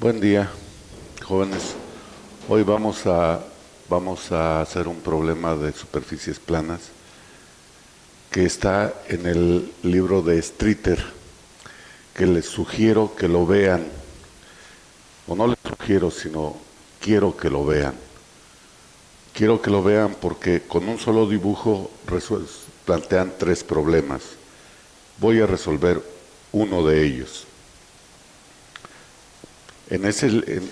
Buen día, jóvenes. Hoy vamos a hacer un problema de superficies planas que está en el libro de Streeter, que les sugiero que lo vean, o no les sugiero, sino quiero que lo vean. Quiero que lo vean porque con un solo dibujo plantean tres problemas. Voy a resolver uno de ellos. En ese, en,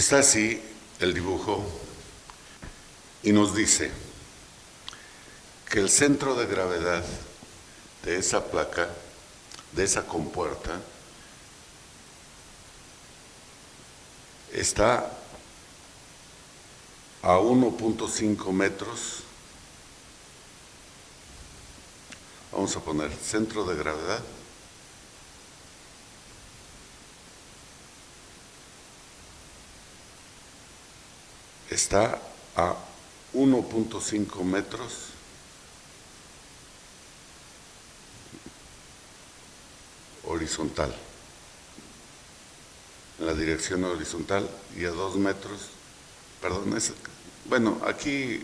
Está así el dibujo y nos dice que el centro de gravedad de esa placa, de esa compuerta, está a 1.5 metros. Vamos a poner centro de gravedad está a 1.5 metros horizontal, en la dirección horizontal, y a 2 metros, perdón, bueno, aquí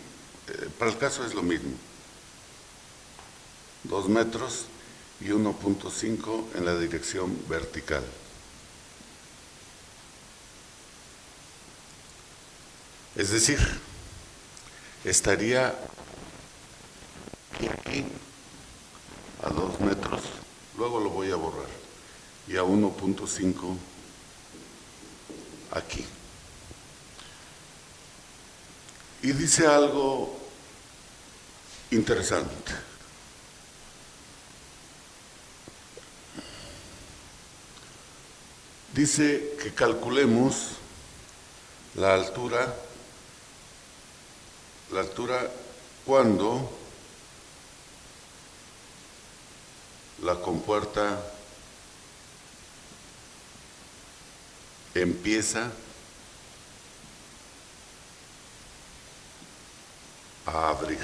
para el caso es lo mismo, 2 metros y 1.5 en la dirección vertical. Es decir, estaría aquí a 2 metros, luego lo voy a borrar, y a 1.5 aquí. Y dice algo interesante. Dice que calculemos la altura cuando la compuerta empieza a abrir.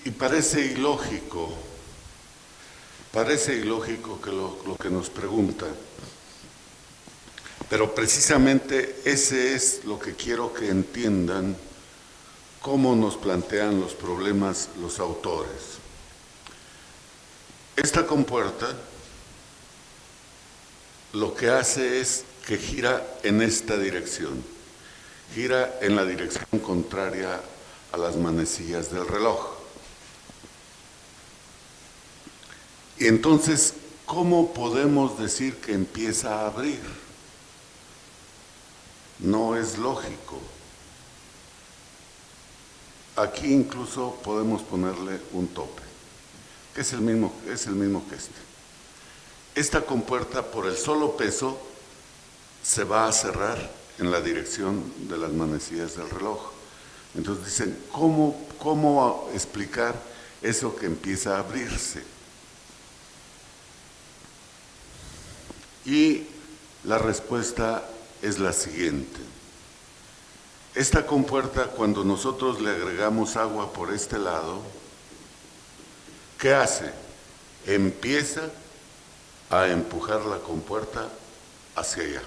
Y parece ilógico que lo que nos pregunta, pero precisamente ese es lo que quiero que entiendan, cómo nos plantean los problemas los autores. Esta compuerta lo que hace es que gira en esta dirección, gira en la dirección contraria a las manecillas del reloj. Y entonces, ¿cómo podemos decir que empieza a abrir? No es lógico. Aquí incluso podemos ponerle un tope, que es el mismo que este. Esta compuerta, por el solo peso, se va a cerrar en la dirección de las manecillas del reloj. Entonces dicen, ¿cómo explicar eso que empieza a abrirse? Y la respuesta es la siguiente. Esta compuerta, cuando nosotros le agregamos agua por este lado, ¿qué hace? Empieza a empujar la compuerta hacia allá.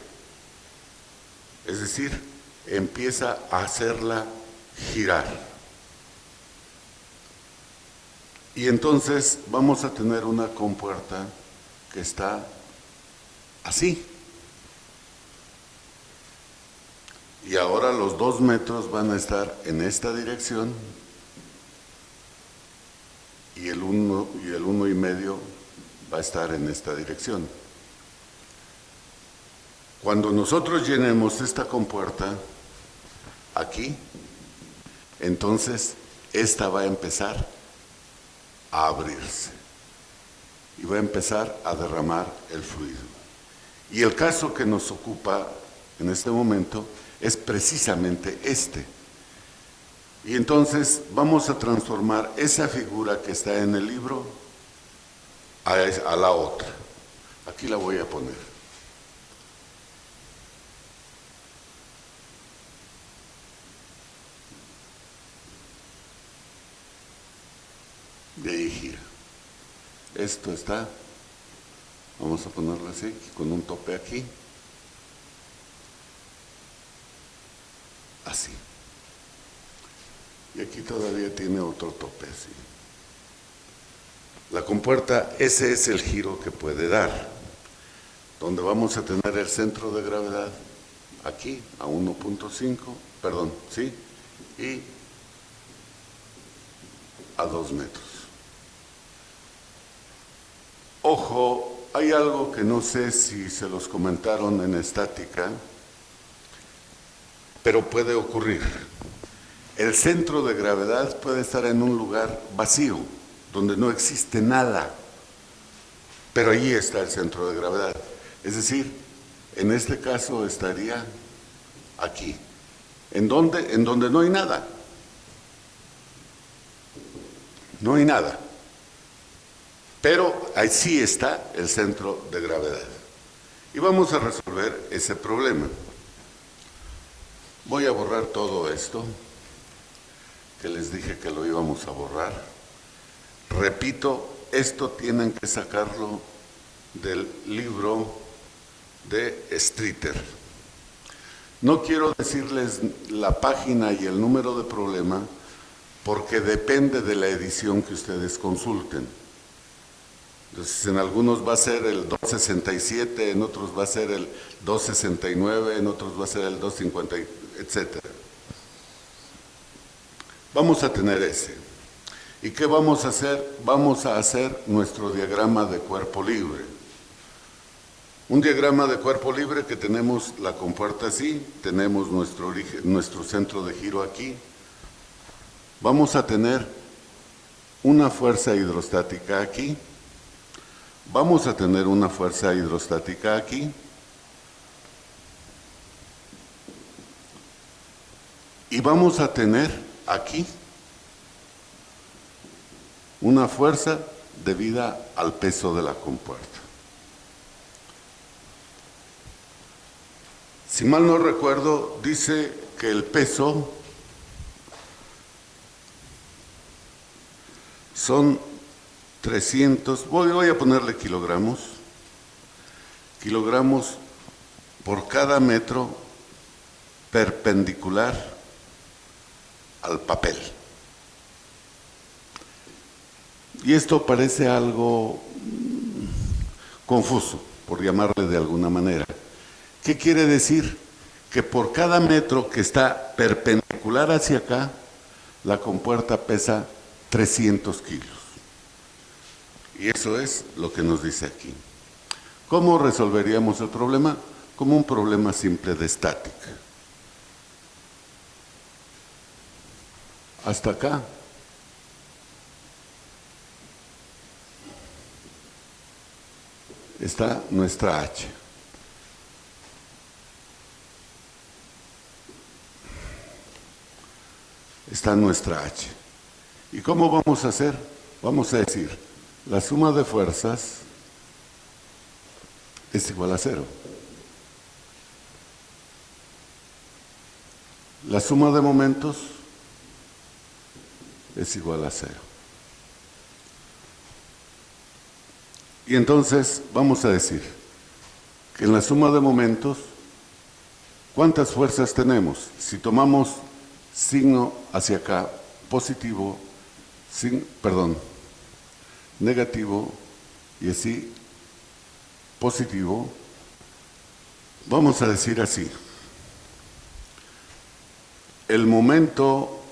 Es decir, empieza a hacerla girar. Y entonces vamos a tener una compuerta que está así. Y ahora los 2 metros van a estar en esta dirección y el 1,5 va a estar en esta dirección. Cuando nosotros llenemos esta compuerta aquí, entonces esta va a empezar a abrirse y va a empezar a derramar el fluido. Y el caso que nos ocupa en este momento es precisamente este. Y entonces vamos a transformar esa figura que está en el libro a la otra. Aquí la voy a poner. De ahí gira. Esto está, vamos a ponerlo así, con un tope aquí. Así. Y aquí todavía tiene otro tope así. La compuerta, ese es el giro que puede dar, donde vamos a tener el centro de gravedad aquí a 1.5, perdón, ¿sí? Y a 2 metros. Ojo, hay algo que no sé si se los comentaron en estática, pero puede ocurrir. El centro de gravedad puede estar en un lugar vacío, donde no existe nada, pero allí está el centro de gravedad. Es decir, en este caso estaría aquí. ¿En dónde? En donde no hay nada. No hay nada. Pero ahí sí está el centro de gravedad. Y vamos a resolver ese problema. Voy a borrar todo esto, que les dije que lo íbamos a borrar. Repito, esto tienen que sacarlo del libro de Streeter. No quiero decirles la página y el número de problema, porque depende de la edición que ustedes consulten. Entonces, en algunos va a ser el 267, en otros va a ser el 269, en otros va a ser el 250, etc. Vamos a tener ese. ¿Y qué vamos a hacer? Vamos a hacer nuestro diagrama de cuerpo libre. Un diagrama de cuerpo libre que tenemos la compuerta así, tenemos nuestro centro de giro aquí. Vamos a tener una fuerza hidrostática aquí. Vamos a tener una fuerza hidrostática aquí. Y vamos a tener aquí una fuerza debida al peso de la compuerta. Si mal no recuerdo, dice que el peso son 300, voy a ponerle kilogramos por cada metro perpendicular al papel. Y esto parece algo confuso, por llamarle de alguna manera. ¿Qué quiere decir? Que por cada metro que está perpendicular hacia acá, la compuerta pesa 300 kilos. Y eso es lo que nos dice aquí. ¿Cómo resolveríamos el problema? Como un problema simple de estática. Hasta acá. Está nuestra H. Está nuestra H. ¿Y cómo vamos a hacer? Vamos a decir, la suma de fuerzas es igual a 0. La suma de momentos es igual a 0. Y entonces vamos a decir que en la suma de momentos, ¿cuántas fuerzas tenemos? Si tomamos signo hacia acá, positivo, negativo y así, positivo, vamos a decir así. el momento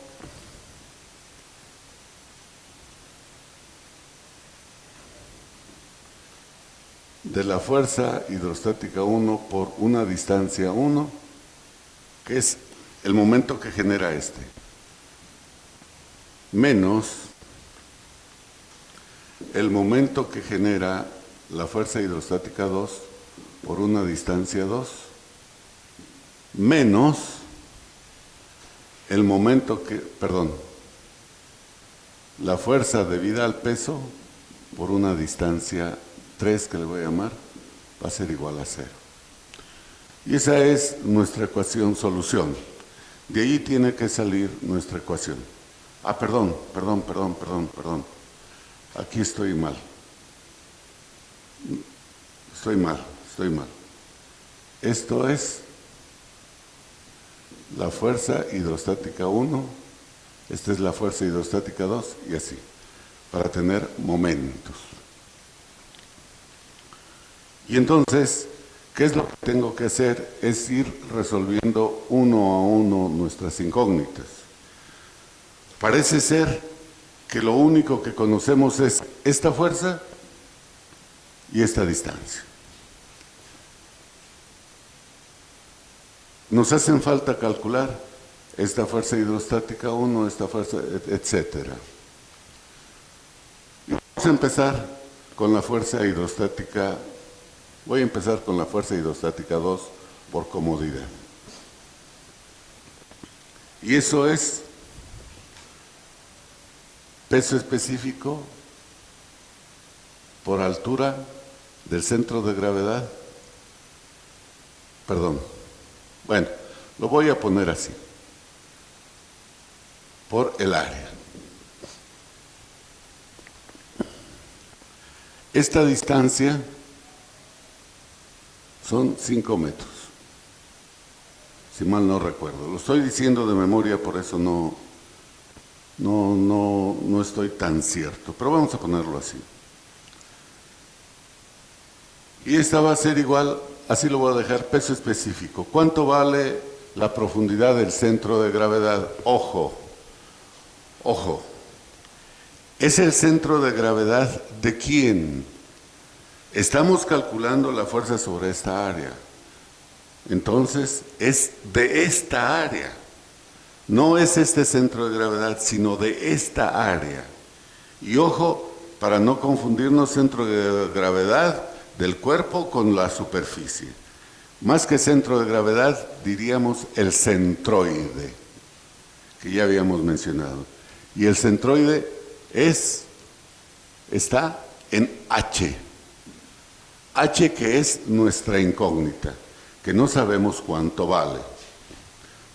de la fuerza hidrostática 1 por una distancia 1, que es el momento que genera este, menos el momento que genera la fuerza hidrostática 2 por una distancia 2, menos el momento que, la fuerza debida al peso por una distancia 3, que le voy a llamar, va a ser igual a 0. Y esa es nuestra ecuación solución. De ahí tiene que salir nuestra ecuación. Ah, perdón. Aquí estoy mal. Estoy mal. Esto es la fuerza hidrostática 1, esta es la fuerza hidrostática 2 y así, para tener momentos. Y entonces, ¿qué es lo que tengo que hacer? Es ir resolviendo uno a uno nuestras incógnitas. Parece ser que lo único que conocemos es esta fuerza y esta distancia. Nos hacen falta calcular esta fuerza hidrostática 1, esta fuerza, etcétera. Vamos a empezar con la fuerza hidrostática. Voy a empezar con la fuerza hidrostática 2 por comodidad. Y eso es peso específico por altura del centro de gravedad. Bueno, lo voy a poner así. Por el área. Esta distancia son 5 metros, si mal no recuerdo. Lo estoy diciendo de memoria, por eso no estoy tan cierto, pero vamos a ponerlo así. Y esta va a ser igual, así lo voy a dejar, peso específico. ¿Cuánto vale la profundidad del centro de gravedad? Ojo, ¿es el centro de gravedad de quién? Estamos calculando la fuerza sobre esta área. Entonces, es de esta área. No es este centro de gravedad, sino de esta área. Y ojo, para no confundirnos centro de gravedad del cuerpo con la superficie. Más que centro de gravedad, diríamos el centroide, que ya habíamos mencionado. Y el centroide está en H. H, que es nuestra incógnita, que no sabemos cuánto vale,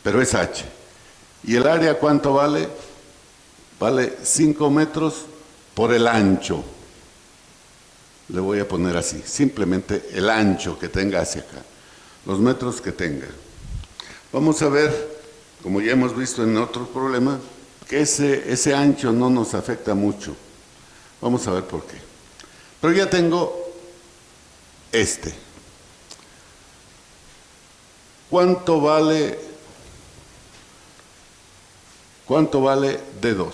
pero es H. ¿Y el área cuánto vale? Vale 5 metros por el ancho. Le voy a poner así, simplemente el ancho que tenga hacia acá, los metros que tenga. Vamos a ver, como ya hemos visto en otros problemas, que ese ancho no nos afecta mucho. Vamos a ver por qué. Pero ya tengo este. ¿Cuánto vale D2?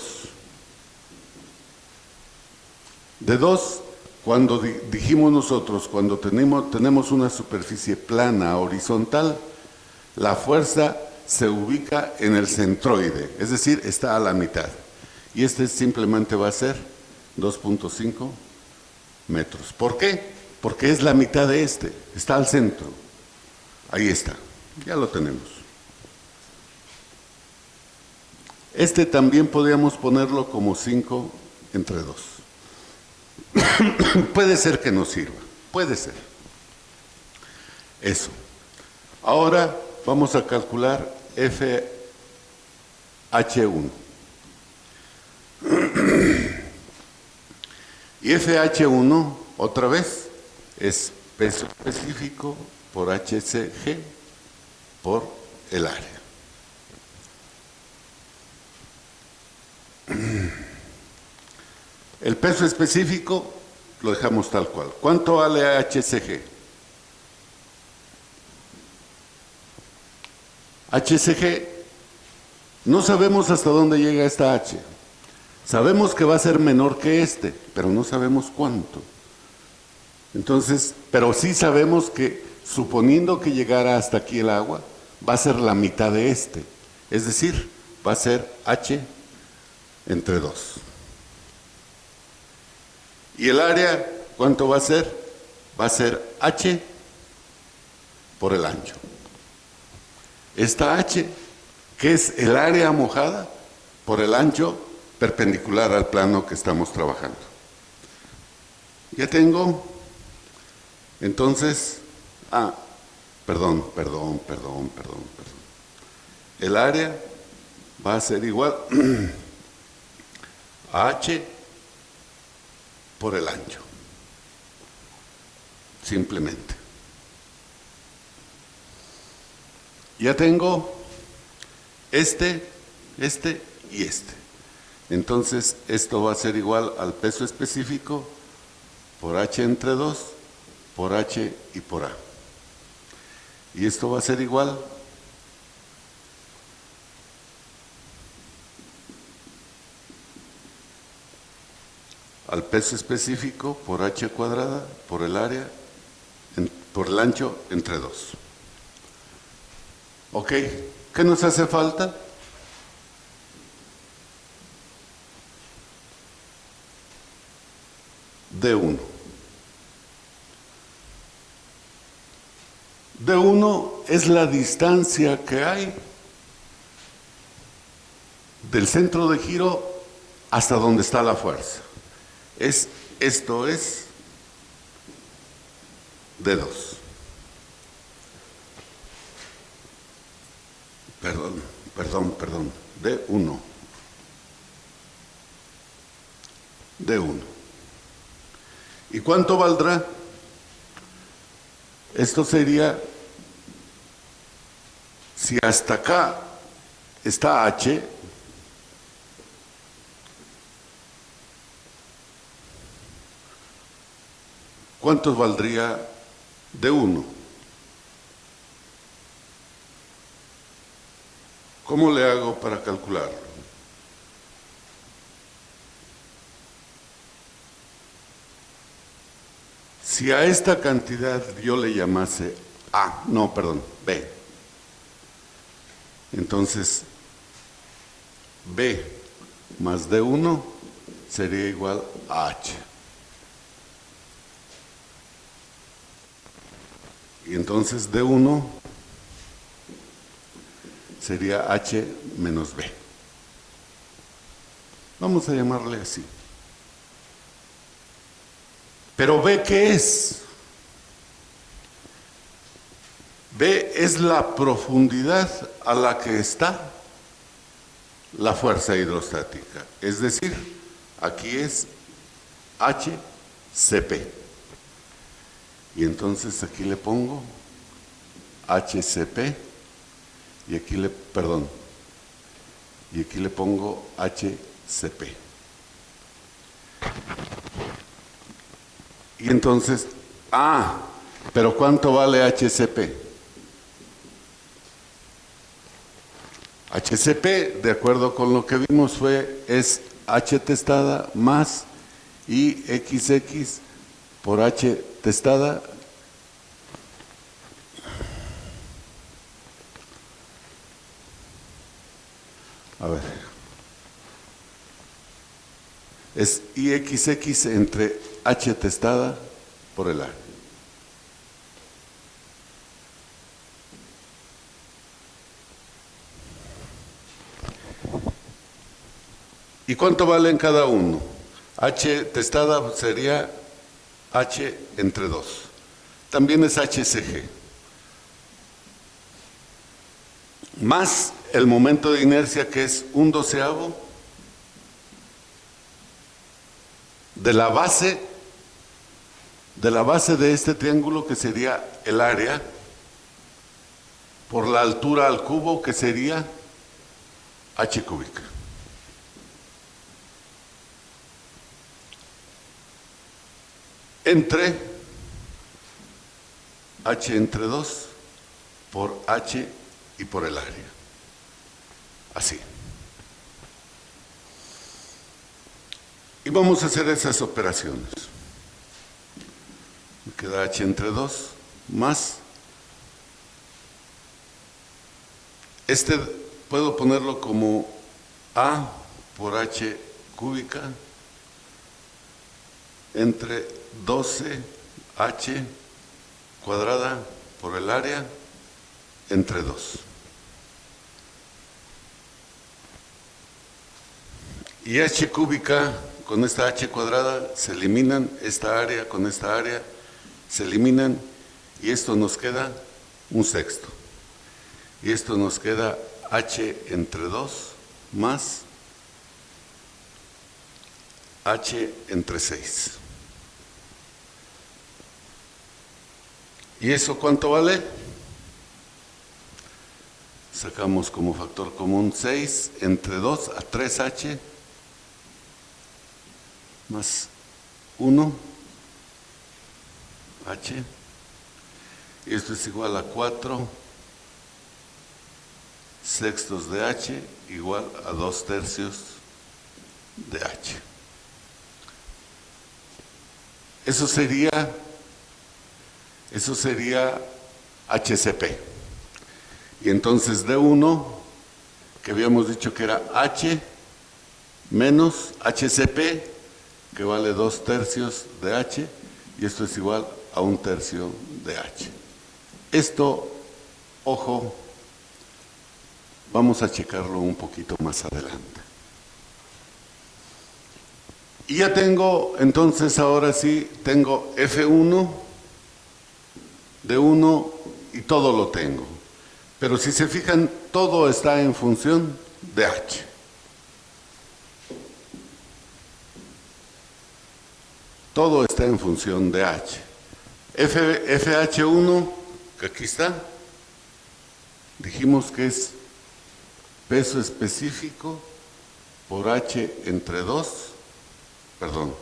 D2, cuando dijimos nosotros, cuando tenemos una superficie plana horizontal, la fuerza se ubica en el centroide, es decir, está a la mitad. Y este simplemente va a ser 2.5 metros. ¿Por qué? Porque es la mitad de este, está al centro. Ahí está, ya lo tenemos. Este también podríamos ponerlo como 5 entre 2. Puede ser que nos sirva, puede ser. Eso. Ahora vamos a calcular FH1. Y FH1, otra vez, es peso específico por HCG por el área. El peso específico lo dejamos tal cual. ¿Cuánto vale HCG? HCG No sabemos hasta dónde llega esta h. Sabemos que va a ser menor que este, pero no sabemos cuánto. Entonces, pero sí sabemos que, suponiendo que llegara hasta aquí el agua, va a ser la mitad de este. Es decir, va a ser h entre 2. ¿Y el área cuánto va a ser? Va a ser h por el ancho. Esta h, que es el área mojada, por el ancho perpendicular al plano que estamos trabajando. Ya tengo, entonces, perdón. El área va a ser igual a h por el ancho. Simplemente. Ya tengo este y este. Entonces, esto va a ser igual al peso específico por h entre 2, por h y por a. Y esto va a ser igual al peso específico por h cuadrada, por el área, por el ancho entre 2. ¿Ok? ¿Qué nos hace falta? D1. D1 es la distancia que hay del centro de giro hasta donde está la fuerza. Esto es D2. Perdón. D1. D1. ¿Y cuánto valdrá? Esto sería, si hasta acá está h, ¿cuánto valdría D1? ¿Cómo le hago para calcularlo? Si a esta cantidad yo le llamase B. Entonces, B más D1 sería igual a H. Y entonces D1 sería H menos B. Vamos a llamarle así. Pero B, ¿qué es? B es la profundidad a la que está la fuerza hidrostática. Es decir, aquí es HCP. Y entonces aquí le pongo HCP y aquí le pongo HCP. Y entonces, pero ¿cuánto vale HCP? HCP, de acuerdo con lo que vimos, es H testada más IXX por H testada. A ver. Es IXX entre H testada por el área. ¿Y cuánto valen cada uno? H testada sería H entre 2. También es HCG. Más el momento de inercia, que es 1/12 de la base de este triángulo, que sería el área, por la altura al cubo, que sería H cúbica. Entre H entre 2 por H y por el área. así. Y vamos a hacer esas operaciones. Me queda h entre 2 más. Este puedo ponerlo como a por h cúbica entre 12h cuadrada por el área entre 2. Y h cúbica con esta h cuadrada se eliminan, esta área con esta área se eliminan, y esto nos queda un sexto. Y esto nos queda h entre 2 más h entre 6. ¿Y eso cuánto vale? Sacamos como factor común 6 entre 2 a 3h más 1h. Y esto es igual a 4 sextos de h igual a 2 tercios de h. Eso sería HCP. Y entonces D1, que habíamos dicho que era H menos HCP, que vale 2 tercios de H, y esto es igual a 1 tercio de H. Esto, ojo, vamos a checarlo un poquito más adelante. Y ya tengo, entonces ahora sí, tengo F1, D1 y todo lo tengo. Pero si se fijan, todo está en función de H. Todo está en función de H. FH1, que aquí está, dijimos que es peso específico por H entre 2, perdón,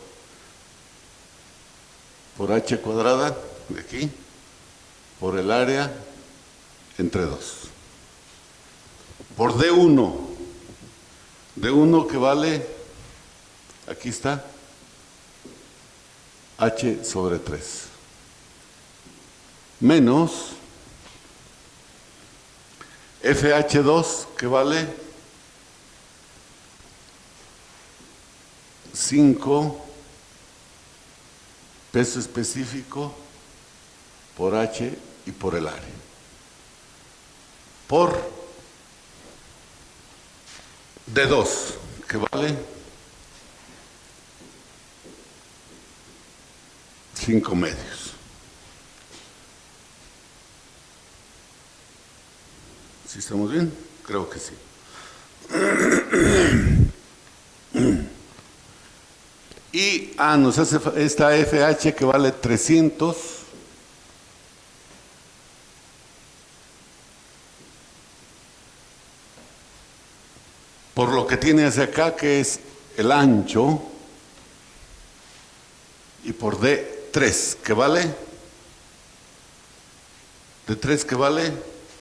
por H cuadrada, de aquí, por el área entre 2. Por D1, D1 que vale, aquí está, H sobre 3, menos FH2 que vale 5 peso específico por H y por el área, por D2 que vale 5 medios. ¿Sí estamos bien? Creo que sí. Y nos hace esta FH que vale 300 por lo que tiene hacia acá, que es el ancho, y por D3 que vale, D3 que vale